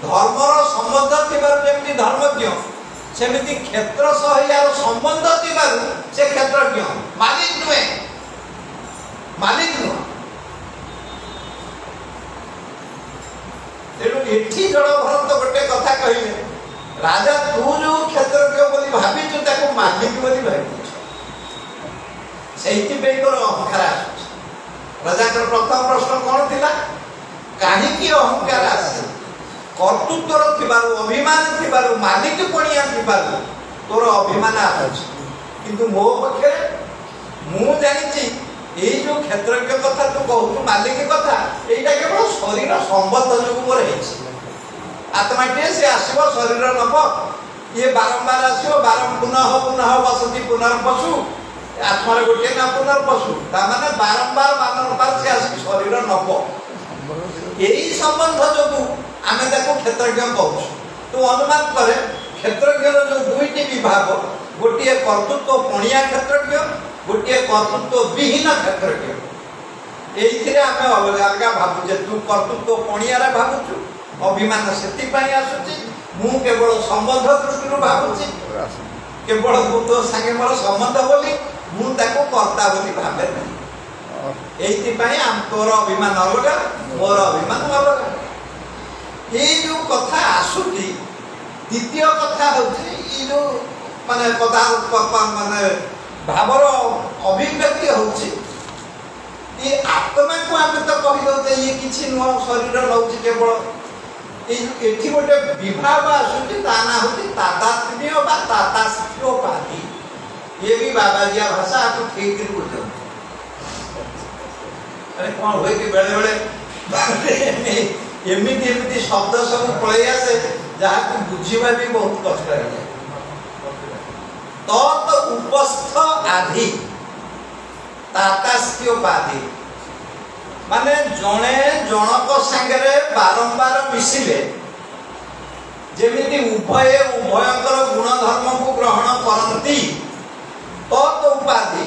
धर्मर संबंध थी धर्मज्ञ सेमती क्षेत्र सह यार संबंध थी से क्षेत्रज्ञ मालिक नुहे मालिक नुह तेणु एठी जड़ भरत गोटे कथा कहले राजा तू जो क्षेत्रज्ञ बोली भाविଛୁ ताको मालिक बोली भाविଛୁ सेहिति पे तोर अहंकार आसुଛି राजा का प्रथम प्रश्न कौन थिला काहे की अहंकार आसे कर्तृत्वर थिबारु अभिमान थिबारु मालिक पणिया थिबारु तोर अभिमान आसुଛି किंतु मो पक्षे मु जानिछि ए जो क्षेत्रज्ञ कथा तू कहू मालिक कथा एटा केवल शरीर संबंध जो मोर हेछि आत्मा टे से आसीबो शरीर नब ये बारंबार आसीबो बारम पुनः पुनः बसति पुनर्पशु आत्मा गोटे ना पुनर्पशु ता माने बारंबार बारंबार से आसी शरीर नब एही संबंध जो आमे ताको क्षेत्रज्ञ कहू तो अनुमान करे क्षेत्रज्ञ जो दुईटी विभाग गोटे कर्तृत्व पणिया क्षेत्रज्ञ गोटे कर्तृत्व विहीन क्षेत्रज्ञ एइथिरे आमे अलग अलग भाबुजे तू कर्तृत्व पणियारे भाबुछु अभिमान सेति पई आसुची मु केवल संबंध दृष्टि भाबुची केवल तू तो संगे मोर संबंध बोली मु ताको कर्ता बोली भाबे नहीं एइथि पई आम तोर अभिमान अलग मोर अभिमान अलग ए जो कथा आसुची द्वितीय कथा होची ई जो माने कथा माने भावर अभिव्यक्ति होची ये आत्मा को आमे तो कहि दउते ये किछि नुह शरीर लउची केवल एठी गोटे विभाग आसुची ताना होची तादात्म्य बा तादास्योपाधि ये भी बाबाजिया भाषा आपको ठीक ठीक बोलते अरे कौन होए कि बेले बेले एमिति एमिति शब्द सब पळै आसे जहा को बुझिबा भी बहुत कष्ट है तत उपस्थ आधि तातास्योपाधि माने जणे जनक संगे बारंबार मिसिले जेमिति उभय उभयंकर गुण धर्म को ग्रहण करती तत उपाधि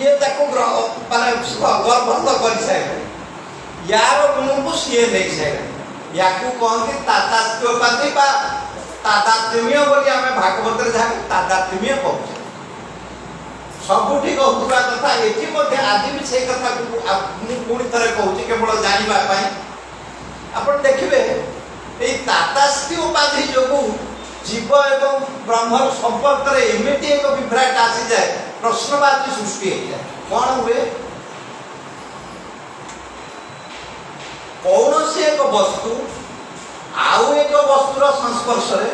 ये ताको माने गर्भस्थ कर साइले यार गुण को सीए ले साइले याकू कहते तातास्योपाधि बा तादात्म्य बोली आमे भागवत रे जाके तादात्म्य कहू सबुठी कहूबा कथा एठी मध्ये आज भी से कथा को पुणी थरे कहूची केवल जानिबा पई आपण देखिबे ए तातास्ति उपाधि जोगु जीव एवं ब्रह्म संपर्क रे एमिति एक विभ्राट आसी जाए प्रश्नवाची सृष्टि हो जाए कोन हुए कौनसी एक वस्तु आउ एक वस्तुर संस्पर्श रे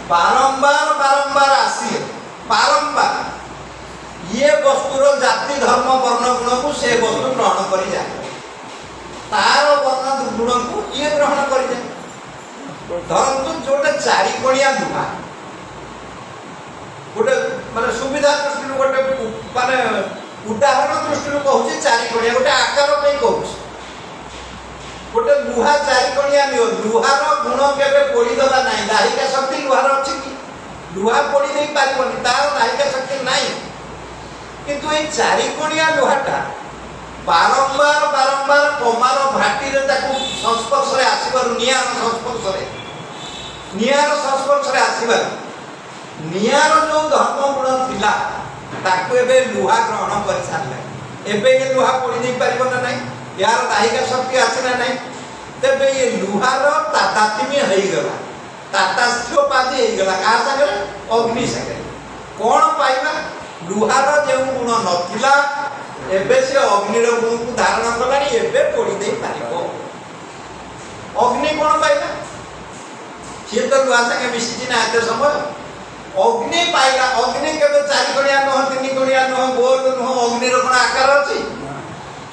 बारंबार बारंबार आसी बारंबार ये वस्तुर जाति धर्म वर्ण गुण को से वस्तु ग्रहण करी जाए तार वर्ण गुण को ये ग्रहण करी जाए धरतु जोटे चारि कोणिया दुहा गोटे माने सुविधा दृष्टि गोटे माने उदाहरण दृष्टि कहूची चारि कोणिया गोटे आकार पे कहूची गोटे लुहा चारि कोणिया नियो लुहार गुण केबे पोड़ी दला नाही दाहिका शक्ति लुहार अछि कि लुहा पोड़ी देई पारिबनी तार दाहिका शक्ति नाही किंतु ए चारि कोणिया लुहाटा बारंबार बारंबार कमार भाटी रे ताकू संस्पर्श रे आसीबार नियार संस्पर्श रे आसीबार नियार जो धर्म गुण थिला ताकू एबे लुहा ग्रहण कर सारले एबे ये लुहा पोड़ी देई पारिबो ना नाही यार दाहिका शक्ति आछे ना नहीं तबे ये लुहार तातात्म्य हेई गला तातास्थ्योपाधि हेई गला का संगे अग्नि संगे कोन पाइबा लुहार जे गुण नथिला एबे से अग्नि रो गुण को धारण करलानी एबे पोड़ी देई पारिबो अग्नि कोन पाइबा से तो लुहा संगे मिसिछि ना एते समय अग्नि पाइला अग्नि केबे चारि कोणिया न तीन कोणिया न गोल न अग्नि रो कोन आकार अछि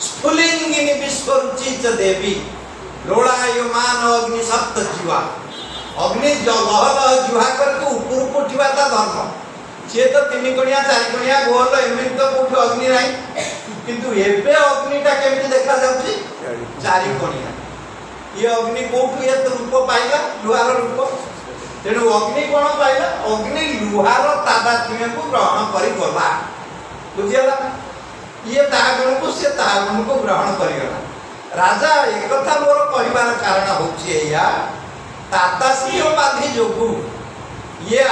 स्फुलिंगिनी विश्वरुचि च देवी लोलायमान अग्नि सप्त जीवा अग्नि लहल जुहा करके ऊपर को उठिबा ता धर्म से तो तीन कोणिया चारि कोणिया गोल एमिति तो कोठ अग्नि नाही किंतु एबे अग्निटा केमिति देखा जाउची चारि कोणिया ये अग्नि कोठ ये रूप पाइला लुहार रूप तेणु अग्नि कोन पाइला अग्नि लुहार तादात्म्य को ग्रहण करि गला बुझियला ये तागुण को से तागुण को ग्रहण करिगला राजा एक कथा मोर कहबार कारण होछि एया तातासीय बाधी जोगु ये